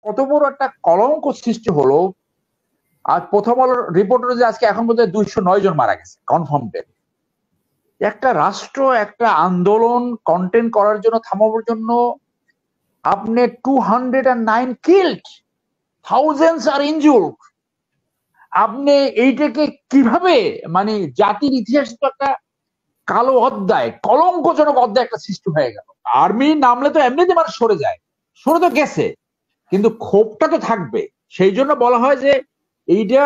কত বড় একটা কলঙ্ক সৃষ্টি হলো। আর প্রথম আলোর রিপোর্টার যে আজকে এখন বোধহয় 209 জন মারা গেছে কনফার্ম ডেট। একটা রাষ্ট্র একটা আন্দোলন কন্টেন করার জন্য থামাবার জন্য আপনি 209 কিল্ড, থাউজেন্ডস আর ইনজুর্ড। আপনি এইটাকে কিভাবে মানে জাতির ইতিহাসে তো একটা কালো অধ্যায়, কলঙ্কজনক অধ্যায় একটা সৃষ্টি হয়ে গেল। আর্মি নামলে তো এমনিতে মানুষ সরে যায়, সরে তো গেছে, কিন্তু ক্ষোভটা তো থাকবে। সেই জন্য বলা হয় যে এইটা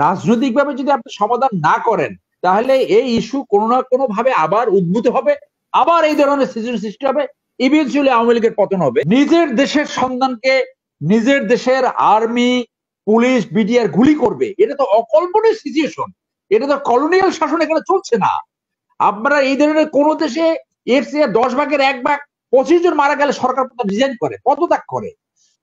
রাজনৈতিকভাবে যদি আপনি সমাধান না করেন তাহলে এই ইস্যু কোনো না কোনো ভাবে আবার উদ্ভূত হবে, আবার এই ধরনের সিচুয়েশন সৃষ্টি হবে, ইভেন্চুয়ালি আওয়ামী লীগের পতন হবে। নিজের দেশের সন্তানকে নিজের দেশের আর্মি পুলিশ বিডিআর গুলি করবে, এটা তো অকল্পনীয় সিচুয়েশন, এটা তো কলোনিয়াল শাসন এখানে চলছে না। আপনারা এই ধরনের কোন দেশে এর চেয়ে 10 ভাগের 1 ভাগ 25 জন মারা গেলে সরকার রিজাইন করে, পদত্যাগ করে।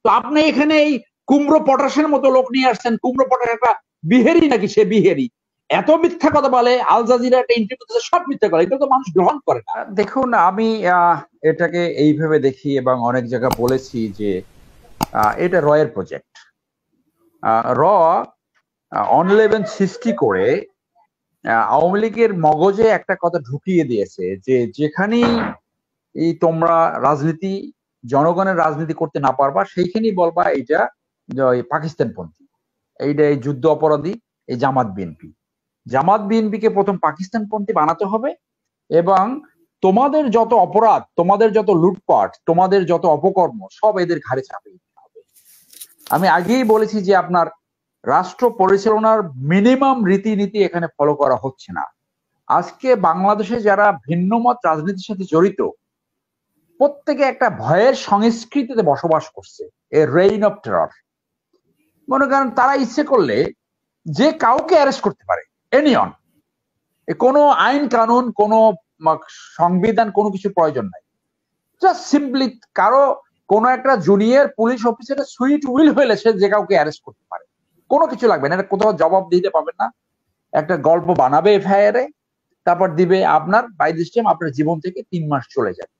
তো আপনি এখানে এই কুমড়ো পটাশের মতো লোক নিয়ে আসছেন, কুমড়ো পটাশ একটা বিহেরি নাকি, সে বিহেরি এত মিথ্যা কথা বলে, আল জাজিরা একটা ইন্টারভিউ সব মিথ্যা করে, এটা তো মানুষ গ্রহণ করে না। দেখুন, আমি এটাকে এইভাবে দেখি এবং অনেক জায়গায় বলেছি যে এটা রয়ের প্রজেক্ট। র অন11 সৃষ্টি করে আওয়ামী লীগের মগজে একটা কথা ঢুকিয়ে দিয়েছে যে যেখানেই এই তোমরা রাজনীতি, জনগণের রাজনীতি করতে না পারবা, সেইখানেই বলবা এইটা পাকিস্তানপন্থী, এইটা এই যুদ্ধ অপরাধী, এই জামাত বিএনপিকে প্রথম পাকিস্তানপন্থী বানাতে হবে এবং তোমাদের যত অপরাধ, তোমাদের যত লুটপাট, তোমাদের যত অপকর্ম সব এদের ঘাড়ে চাপিয়ে দিতে হবে। আমি আগেই বলেছি যে আপনার রাষ্ট্র পরিচালনার মিনিমাম রীতিনীতি এখানে ফলো করা হচ্ছে না। আজকে বাংলাদেশে যারা ভিন্নমত রাজনীতির সাথে জড়িত, প্রত্যেকে একটা ভয়ের সংস্কৃতিতে বসবাস করছে, এ রেইন অফ টেরর। মনে করেন তারা ইচ্ছে করলে যে কাউকে অ্যারেস্ট করতে পারে, এনিয়ন, কোনো আইন কানুন, কোনো সংবিধান, কোনো কিছু প্রয়োজন নাই। জাস্ট সিম্পলি কারো কোনো একটা জুনিয়র পুলিশ অফিসারের সুইট উইল হইলে সে যে কাউকে অ্যারেস্ট করতে পারে, কোনো কিছু লাগবে না, এটা কোথাও জবাব দিতে পাবেন না। একটা গল্প বানাবে এফআইআরে, তারপর দিবে আপনার বাই দিস টাইম আপনার জীবন থেকে 3 মাস চলে যাবে।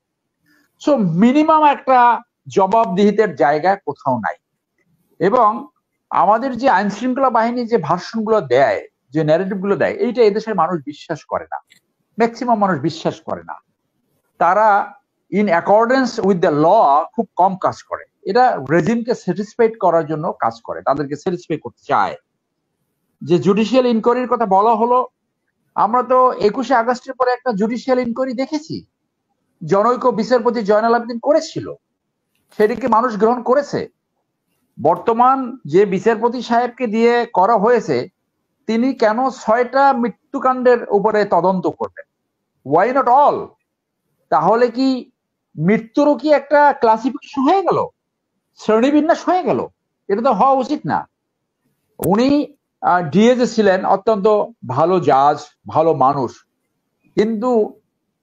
সো মিনিমাম একটা জবাবদিহিতার জায়গা কোথাও নাই। এবং আমাদের যে আইন শৃঙ্খলা বাহিনী যে ভার্সনগুলো দেয়, যে ন্যারেটিভ গুলো দেয়, এইটা এদেশের মানুষ বিশ্বাস করে না, ম্যাক্সিমাম মানুষ বিশ্বাস করে না। তারা in accordance with the law খুব কম কাজ করে, এটা রেজিমকে স্যাটিসফাইড করার জন্য কাজ করে, তাদেরকে স্যাটিসফাই করতে চায়। যে জুডিশিয়াল ইনকোয়ারির কথা বলা হলো, আমরা তো 21শে আগস্টের পরে একটা জুডিশিয়াল ইনকোয়ারি দেখেছি, জনৈক বিচারপতি জয়নাল আবেদিন করেছিল, সেটিকে মানুষ গ্রহণ করেছে। বর্তমান যে বিচারপতি সাহেবকে দিয়ে করা হয়েছে, তিনি কেন 6টা মৃত্যুকাণ্ডের উপরে তদন্ত করবেন? Why not all? তাহলে কি মৃত্যুরও কি একটা ক্লাসিফিকেশন হয়ে গেল, শ্রেণীবিন্যাস হয়ে গেল? এটা তো হওয়া উচিত না। উনি ডিএজে ছিলেন, অত্যন্ত ভালো জাজ, ভালো মানুষ, কিন্তু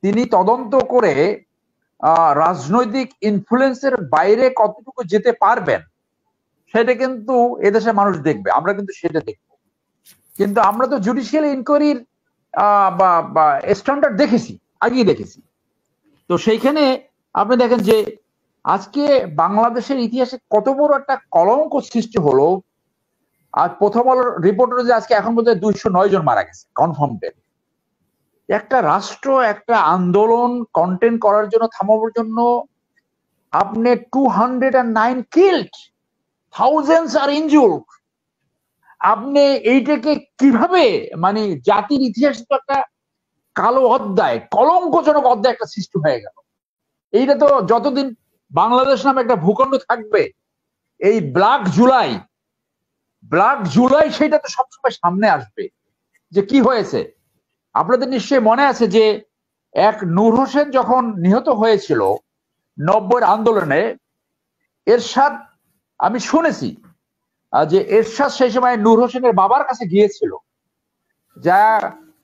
তিনি তদন্ত করে রাজনৈতিক ইনফ্লুয়েন্সের বাইরে কতটুকু যেতে পারবেন সেটা কিন্তু এদেশের মানুষ দেখবে, আমরা কিন্তু সেটা দেখব। কিন্তু আমরা তো জুডিশিয়াল ইনকোয়ারির বা স্ট্যান্ডার্ড দেখেছি, আগেই দেখেছি। তো সেইখানে আপনি দেখেন যে আজকে বাংলাদেশের ইতিহাসে কত বড় একটা কলঙ্ক সৃষ্টি হলো। আর প্রথম আলোর রিপোর্টার যে আজকে এখন বোধহয় 209 জন মারা গেছে কনফার্ম ডেট। একটা রাষ্ট্র একটা আন্দোলন কন্টেন করার জন্য থামাবার জন্য আপনি 209 কিল্ড, থাউজেন্ডস আর ইনজুর্ড। আপনি এইটাকে কিভাবে মানে জাতির ইতিহাসে তো একটা কালো অধ্যায়, কলঙ্কজনক অধ্যায় একটা সৃষ্টি হয়ে গেল। এইটা তো যতদিন বাংলাদেশ নামে একটা ভূখণ্ড থাকবে, এই ব্ল্যাক জুলাই সেটা তো সবসময় সামনে আসবে যে কি হয়েছে। আপনাদের নিশ্চয়ই মনে আছে যে এক নূর হোসেন যখন নিহত হয়েছিল 90-এর আন্দোলনে, এরশাদ, আমি শুনেছি যে এরশাদ সেই সময় নূর হোসেনের বাবার কাছে গিয়েছিল, যা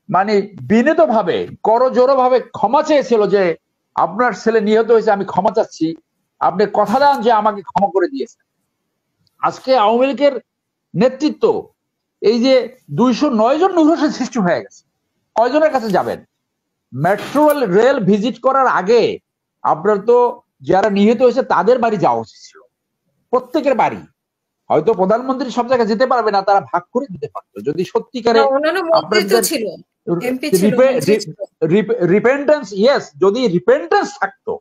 মানে বিনীত ভাবে, করজোড়ো ভাবে ক্ষমা চেয়েছিল যে আপনার ছেলে নিহত হয়েছে, আমি ক্ষমা চাচ্ছি, আপনি কথা দেন যে আমাকে ক্ষমা করে দিয়েছেন। আজকে আওয়ামী লীগের নেতৃত্ব এই যে 209 জন নূর হোসেন সৃষ্টি হয়ে গেছে, কয়জনের কাছে যাবেন? মেট্রো রেল ভিজিট করার আগে আপনার তো যারা নিহত হয়েছে তাদের বাড়ি যাওয়া উচিত ছিল, প্রত্যেকের বাড়ি। হয়তো প্রধানমন্ত্রী সব জায়গায় যেতে পারবে না, তারা ভাগ করে দিতে পারতো যদি সত্যিকারে আপনাদের রিপেন্টেন্স, ইয়েস, যদি রিপেন্টেন্স থাকতো।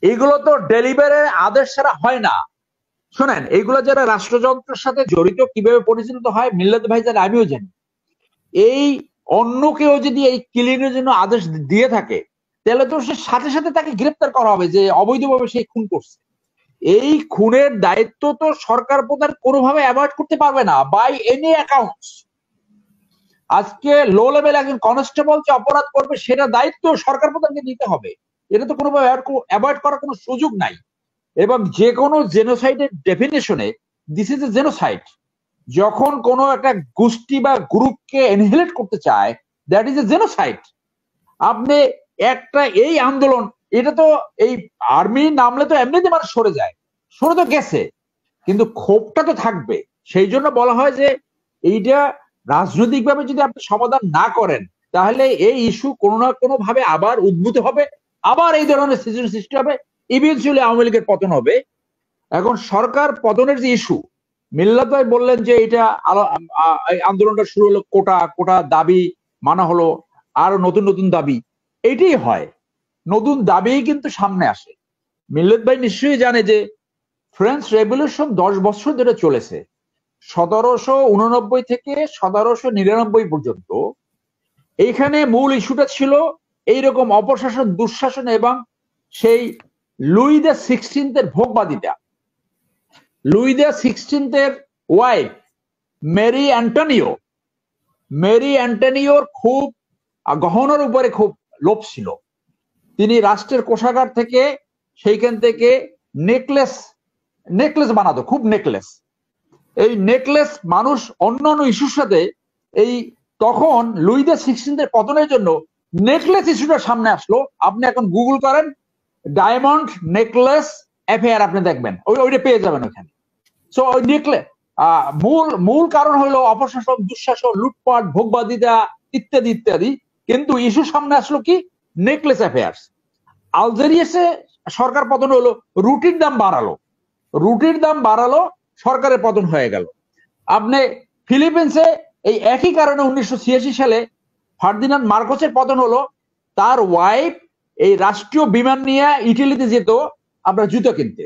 এগুলো তো ডেলিভারের আদেশ ছাড়া হয় না। শোনেন, এইগুলো যারা রাষ্ট্রযন্ত্রের সাথে জড়িত কিভাবে পরিচালিত হয় মিল্লাত ভাই জান, আমিও জানি। এই অন্য কেউ যদি এই কিলিং এর জন্য আদেশ দিয়ে থাকে, তাহলে তো সে সাথে সাথে তাকে গ্রেপ্তার করা হবে যে অবৈধভাবে সেই খুন করছে। এই খুনের দায়িত্ব তো সরকার প্রধান কোনোভাবে অ্যাভয়েড করতে পারবে না বাই এনি অ্যাকাউন্টস। আজকে লো লেভেল একজন কনস্টেবল যে অপরাধ করবে সেটা দায়িত্ব সরকার প্রধানকে নিতে হবে। এটা তো কোনোভাবে অ্যাভয়েড করার কোনো সুযোগ নাই। এবং যে কোনো জেনোসাইডের ডেফিনেশনে দিস ইজ এ জেনোসাইড। যখন কোনো একটা গোষ্ঠী বা গ্রুপকে এনহিলেট করতে চায়, দ্যাট ইজ এ জেনোসাইড। আপনি একটা এই আন্দোলন, এটা তো এই আর্মি নামলে তো এমনিতে মানুষ সরে যায়, সরে তো গেছে, কিন্তু ক্ষোভটা তো থাকবে। সেই জন্য বলা হয় যে এইটা রাজনৈতিকভাবে যদি আপনি সমাধান না করেন, তাহলে এই ইস্যু কোনো না কোনো ভাবে আবার উদ্ভূত হবে, আবার এই ধরনের সিচুয়েশন সৃষ্টি হবে, ইভেন্চুয়ালি আওয়ামী লীগের পতন হবে। এখন সরকার পতনের যে ইস্যু, মিল্লাত ভাই বললেন যে এটা আন্দোলনটা শুরু হলো, কোটা কোটা দাবি মানা হলো, আরো নতুন নতুন দাবি, এটাই হয়, নতুন দাবি কিন্তু সামনে আসে। মিল্লাত ভাই নিশ্চয়ই জানে যে ফ্রেঞ্চ রেভলিউশন 10 বছর ধরে চলেছে, 1789 থেকে 1799 পর্যন্ত। এইখানে মূল ইস্যুটা ছিল এইরকম অপশাসন, দুঃশাসন এবং সেই লুই দ্য 16 ভোগবাদিতা। লুই দ্য 16 ওয়াইফ মেরি অ্যান্টনিওর খুব গহনার উপরে খুব লোভ ছিল। তিনি রাষ্ট্রের কোষাগার থেকে সেইখান থেকে নেকলেস বানাতো, খুব নেকলেস। এই নেকলেস মানুষ অন্যান্য ইস্যুর সাথে এই তখন লুই দ্য 16 পতনের জন্য নেকলেস ইস্যুটা সামনে আসলো। আপনি এখন গুগল করেন ডায়মন্ড নেকলেস অ্যাফেয়ার, আপনি দেখবেন ওইটা পেয়ে যাবেন ওখানে। সো ওই নেকলেস মূল কারণ হলো অপশাসন, দুঃশাসন, লুটপাট, ভোগবাদিতা ইত্যাদি ইত্যাদি। কিন্তু ইস্যু সামনে আসলো কি? Necklace affairs. আলজেরিয়াসে সরকার পতন হলো, রুটির দাম বাড়ালো, সরকারের পতন হয়ে গেল। আপনি ফিলিপিন্সে এই একই কারণে 1986 সালে ফার্দিনান্দ মার্কোসের পতন হলো। তার ওয়াইফ এই রাষ্ট্রীয় বিমান নিয়ে ইটালিতে যেত আপনার জুতো কিনতে।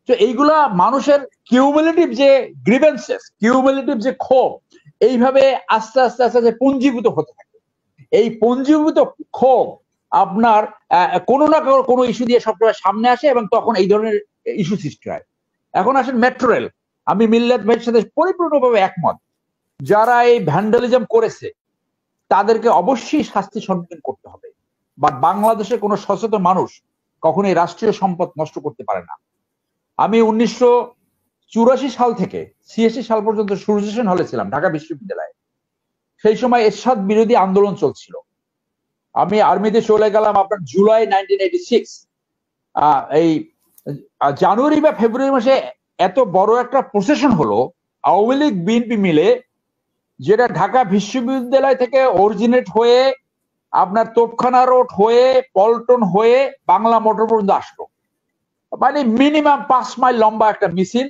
তো এইগুলা মানুষের কিউমুলেটিভ যে গ্রিভেন্সেস, কিউমুলেটিভ যে ক্ষোভ, এইভাবে আস্তে আস্তে আস্তে আস্তে পুঞ্জীভূত হতে থাকে। এই পুঞ্জীভূত ক্ষোভ আপনার কোনো না কোনো ইস্যু দিয়ে সবসময় সামনে আসে এবং তখন এই ধরনের ইস্যু সৃষ্টি হয়। এখন আসেন মেট্রো রেল। আমি মিল্লাত ভাইয়ের সাথে পরিপূর্ণভাবে একমত। যারা এই ভ্যান্ডালিজম করেছে তাদেরকে অবশ্যই শাস্তি সম্মুখীন করতে হবে। বাট বাংলাদেশের কোনো সচেতন মানুষ কখনোই রাষ্ট্রীয় সম্পদ নষ্ট করতে পারে না। আমি 1984 সাল থেকে 86 সাল পর্যন্ত সূর্য সেন হলে ছিলাম ঢাকা বিশ্ববিদ্যালয়ে। সেই সময় এরশাদ বিরোধী আন্দোলন চলছিল। আমি আর্মিতে চলে গেলাম আপনার জুলাই 1986। এই জানুয়ারি বা ফেব্রুয়ারি মাসে এত বড় একটা প্রসেশন হলো আওয়ামী লীগ বিএনপি মিলে, যেটা ঢাকা বিশ্ববিদ্যালয় থেকে অরিজিনেট হয়ে আপনার তোপখানা রোড হয়ে পল্টন হয়ে বাংলা মোটর পর্যন্ত আসলো। মানে মিনিমাম 5 মাইল লম্বা একটা মিছিল।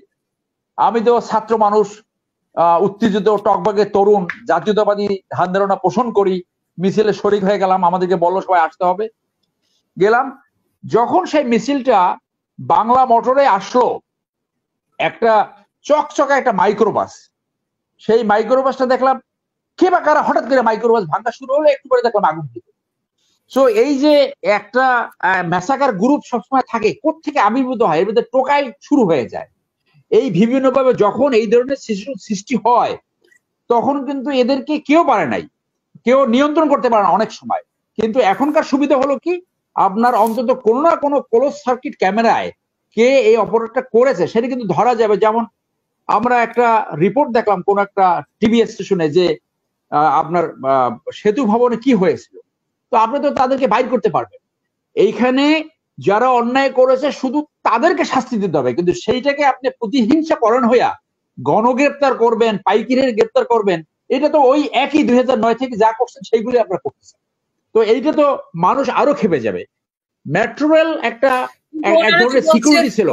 আমি তো ছাত্র মানুষ, উত্তেজিত টকবাগে তরুণ, জাতীয়তাবাদী ধ্যান ধারণা পোষণ করি, মিছিলে শরিক হয়ে গেলাম। আমাদেরকে বললো সবাই আসতে হবে, গেলাম। যখন সেই মিছিলটা বাংলা মোটরে আসলো, একটা চকচকা একটা মাইক্রোবাস, সেই মাইক্রোবাসটা দেখলাম কে বা কারা হঠাৎ করে মাইক্রোবাস ভাঙা শুরু হলো, একটু পরে দেখলাম আগুন দিল। সো এই যে একটা ম্যাসাকার গ্রুপ সবসময় থাকে, কোত্থেকে আবির্ভূত হয়, এর ভিতরে টোকাই শুরু হয়ে যায়। এই বিভিন্নভাবে যখন এই ধরনের সৃষ্টি হয়, তখন কিন্তু এদেরকে কেউ পারে নাই, কেউ নিয়ন্ত্রণ করতে পারে না অনেক সময়। কিন্তু এখনকার সুবিধা হলো কি, আপনার অন্তত কোনো না কোনো ক্লোজ সার্কিট ক্যামেরায় কে এই অপরাধটা করেছে সেটা কিন্তু ধরা যাবে। যেমন আমরা একটা রিপোর্ট দেখলাম কোন একটা টিভি স্টেশনে যে আপনার সেতু ভবনে কি হয়েছিল। তো আপনি তো তাদেরকে বাইর করতে পারবেন। এইখানে যারা অন্যায় করেছে শুধু তাদেরকে শাস্তি দিতে হবে, কিন্তু সেইটাকে আপনি প্রতিহিংসা করেন হইয়া গণগ্রেপ্তার করবেন, পাইকিরের গ্রেপ্তার করবেন, এটা তো ওই একই 2009 থেকে যা করছেন সেইগুলি আপনারা করতেছেন। তো এইটা তো মানুষ আরো খেপে যাবে। মেট্রো রেল একটা এক ধরনের সিকিউরিটি ছিল।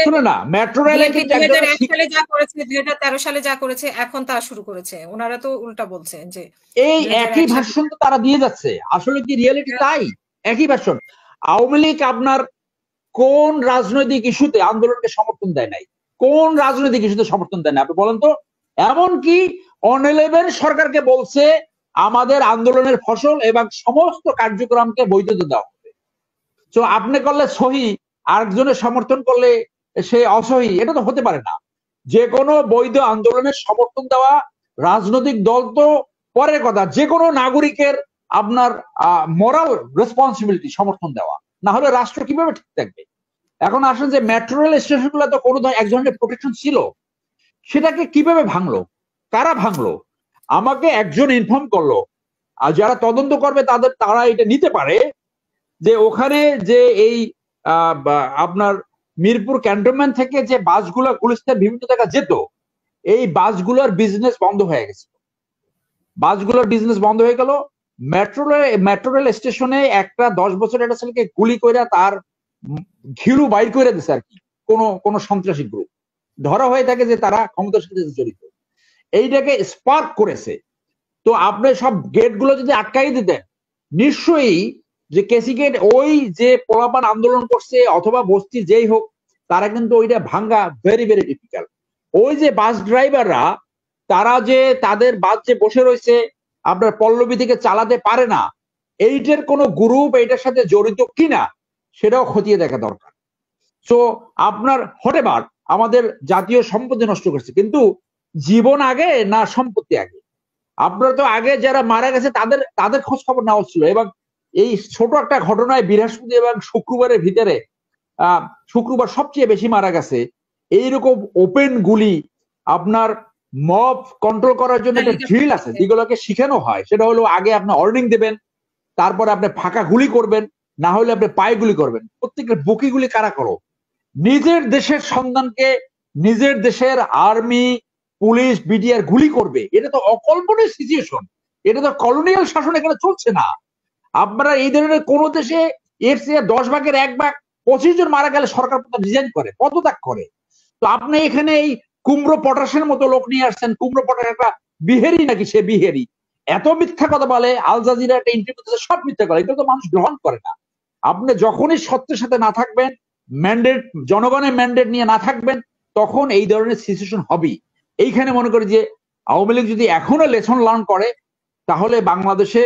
শুনে না, মেট্রো রেলে কিন্তু 2001 সালে যা করেছে, 2013 সালে যা করেছে, এখন তা শুরু করেছে। ওনারা তো উল্টা বলছেন যে এই একই ভাষণ তো তারা দিয়ে যাচ্ছে। আসলে কি রিয়েলিটি তাই? একই ভাষণ। আওয়ামী লীগ আপনার কোন রাজনৈতিক ইস্যুতে আন্দোলনকে সমর্থন দেয় নাই? কোন রাজনৈতিক ইস্যুতে সমর্থন দেয় না আপনি বলেন তো? এমনকি অন-11 সরকারকে বলছে আমাদের আন্দোলনের ফসল এবং সমস্ত কার্যক্রমকে বৈধতা দেওয়া হবে। তো আপনি করলে সহি, আরেকজনের সমর্থন করলে সে অসহি, এটা তো হতে পারে না। যে কোনো বৈধ আন্দোলনের সমর্থন দেওয়া রাজনৈতিক দল তো পরের কথা, যে কোনো নাগরিকের আপনার মোরাল রেসপন্সিবিলিটি সমর্থন দেওয়া, না হলে রাষ্ট্র কিভাবে ঠিক থাকবে? এখন আসেন যে মেট্রো রেল স্টেশন গুলো তো কোনো এক ধরনের প্রোটেকশন ছিল, সেটাকে কিভাবে ভাঙলো, কারা ভাঙলো? আমাকে একজন ইনফর্ম করলো, আর যারা তদন্ত করবে তারা এটা নিতে পারে যে ওখানে যে এই আপনার মিরপুর ক্যান্টনমেন্ট থেকে যে বাসগুলো গুলিস্তান বিভিন্ন জায়গায় যেত, এই বাসগুলোর বিজনেস বন্ধ হয়ে গেছে। বাসগুলোর বিজনেস বন্ধ হয়ে গেল। মেট্রো রেল স্টেশনে একটা 10 বছর একটা ছেলেকে গুলি করে তার ঘিরু বাইর করে দিছে আর কি, কোন সন্ত্রাসী গ্রুপ ধরা হয়ে থাকে যে তারা ক্ষমতার সাথে জড়িত, এইটাকে স্পার্ক করেছে। তো আপনি সব গেট গুলো যদি আটকাই দিতেন, নিশ্চয়ই যে কেসি গেট ওই যে পোলাপান আন্দোলন করছে অথবা বস্তি যেই হোক, তারা কিন্তু ওইটা ভাঙ্গা ভেরি ভেরি ডিফিকাল্ট। ওই যে বাস ড্রাইভাররা, তারা যে তাদের বাস যে বসে রয়েছে আপনার পল্লবী থেকে চালাতে পারে না, এইটার কোন গ্রুপ এইটার সাথে জড়িত কিনা সেটাও খতিয়ে দেখা দরকার। সো আপনার হটেবার আমাদের জাতীয় সম্পত্তি নষ্ট করছে, কিন্তু জীবন আগে না সম্পত্তি আগে? আপনারা তো আগে যারা মারা গেছে তাদের খোঁজ খবর নেওয়া ছিল, এবং এই ছোট একটা ঘটনায় বৃহস্পতি এবং শুক্রবারের ভিতরে শুক্রবার সবচেয়ে বেশি মারা গেছে। এইরকম ওপেন গুলি আপনার মব কন্ট্রোল করার জন্য একটা ড্রিল আছে যেগুলোকে শিখানো হয়, সেটা হলো আগে আপনি ওয়ার্নিং দেবেন, তারপরে আপনি ফাঁকা গুলি করবেন, না হলে আপনি পায়ে গুলি করবেন। প্রত্যেকের বুকি গুলি কারা করো? নিজের দেশের সন্তানকে নিজের দেশের আর্মি, পুলিশ, বিডিআর গুলি করবে? এটা তো অকল্পনীয় সিচুয়েশন, এটা তো কলোনিয়াল শাসন এখানে চলছে না। আপনারা এই ধরনের কোন দেশে এর চেয়ে 10 ভাগের 1 ভাগ 25 জন মারা গেলে সরকার রিজাইন করে, পদত্যাগ করে। তো আপনি এখানে এই কুমড়ো পটাশের মতো লোক নিয়ে আসছেন, কুমড়ো পটাশ একটা বিহেরি নাকি সে বিহেরি, এত মিথ্যা কথা বলে। আল জাজিরা একটা ইন্টারভিউ সব মিথ্যা করে, এগুলো তো মানুষ গ্রহণ করে না। আপনি যখনই সত্যের সাথে না থাকবেন, ম্যান্ডেট, জনগণের ম্যান্ডেট নিয়ে না থাকবেন, তখন এই ধরনের সিচুয়েশন হবেই। এইখানে মনে করি যে আওয়ামী লীগ যদি এখনো লেসন লার্ন করে, তাহলে বাংলাদেশে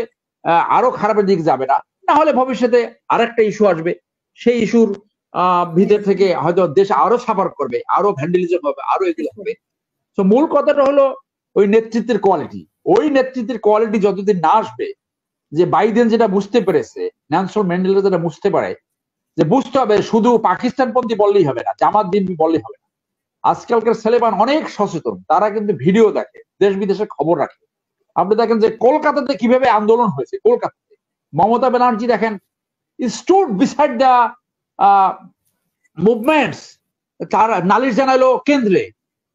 আরো খারাপের দিকে যাবে না। না হলে ভবিষ্যতে আরেকটা ইস্যু আসবে, সেই ইস্যুর ভিতর থেকে হয়তো দেশ আরো সাফার করবে, আরো ভ্যান্ডালিজম হবে, আরো এগুলো হবে। তো মূল কথাটা হলো ওই নেতৃত্বের কোয়ালিটি। ওই নেতৃত্বের কোয়ালিটি যতদিন না আসবে, যে বাইডেন যেটা বুঝতে পেরেছে, নেলসন ম্যান্ডেলা যেটা বুঝতে পারে, যে বুঝতে হবে শুধু পাকিস্তানপন্থী বললেই হবে না, জামাত বিএনপি বললেই হবে না। আজকালকার ছেলেমান অনেক সচেতন, তারা কিন্তু ভিডিও দেখে, দেশ বিদেশের খবর রাখে। আপনি দেখেন যে কলকাতাতে কিভাবে আন্দোলন হয়েছে, কলকাতাতে মমতা ব্যানার্জি দেখেন স্টুড বিসাইড দ্য মুভমেন্টস, তার নালিশ জানাইলো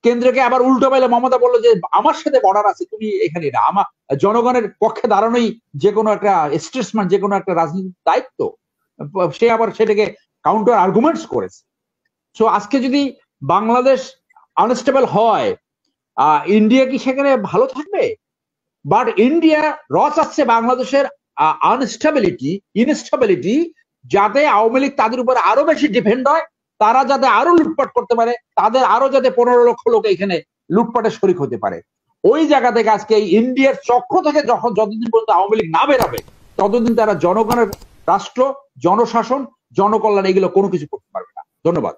কেন্দ্রকে আবার উল্টো পাইলে মমতা বললো যে আমার সাথে বর্ডার আছে, তুমি এখানে না। আমার জনগণের পক্ষে দাঁড়ানোই যে কোনো একটা স্টেটসম্যান, যে কোনো একটা রাজনীতির দায়িত্ব। সে আবার সেটাকে কাউন্টার আর্গুমেন্টস করেছে। সো আজকে যদি বাংলাদেশ আনস্টেবল হয়, ইন্ডিয়া কি সেখানে ভালো থাকবে? বাট ইন্ডিয়া চাচ্ছে বাংলাদেশের ইনস্টেবিলিটি, যাতে আওয়ামী লীগ তাদের উপরে আরো বেশি ডিপেন্ড হয়, তারা যাতে আরো লুটপাট করতে পারে, তাদের আরো যাতে 15 লক্ষ লোক এখানে লুটপাটে শরিক হতে পারে। ওই জায়গা থেকে আজকে এই ইন্ডিয়ার চক্র থেকে যতদিন পর্যন্ত আওয়ামী লীগ না বেরাবে, ততদিন তারা জনগণের রাষ্ট্র, জনশাসন, জনকল্যাণ এগুলো কোনো কিছু করতে পারবে না। ধন্যবাদ।